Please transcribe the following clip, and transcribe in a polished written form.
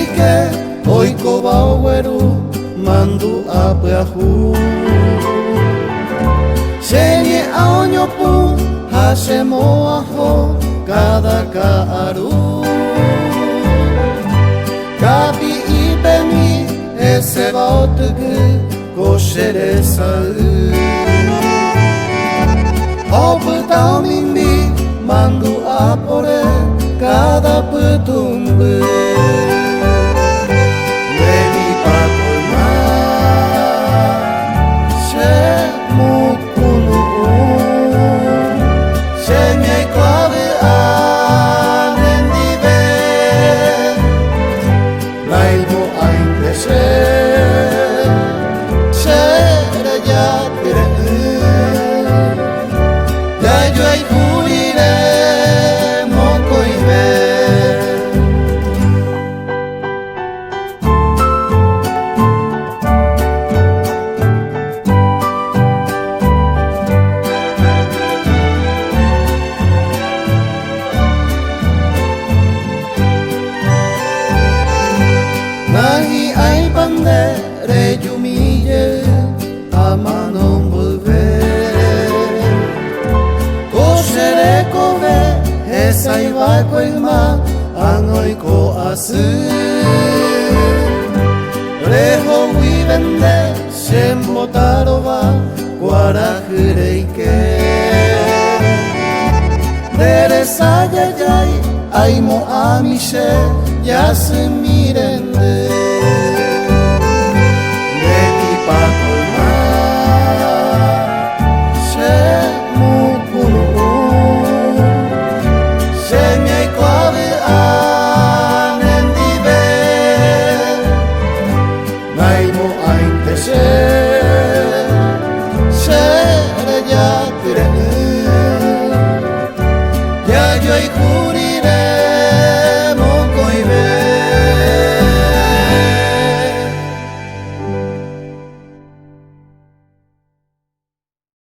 Seike oiko baueru mandu apeahu Senye aonyopu hashemo aho kada kaaru Kapi ipemi ese baotugu kosheresa Obu taumimbi mandu apore cada petumbe Levi patuna se mukunu se me clave anendive Laimo ainda se ya pire Ya yo ai kurire Nahi ai bandere yumille ama non volver Koshere kove hesai wa koima anoi ko asu Reho wivende shembotaro wa guarajureike Dere sayayai aimo amishe yasumirende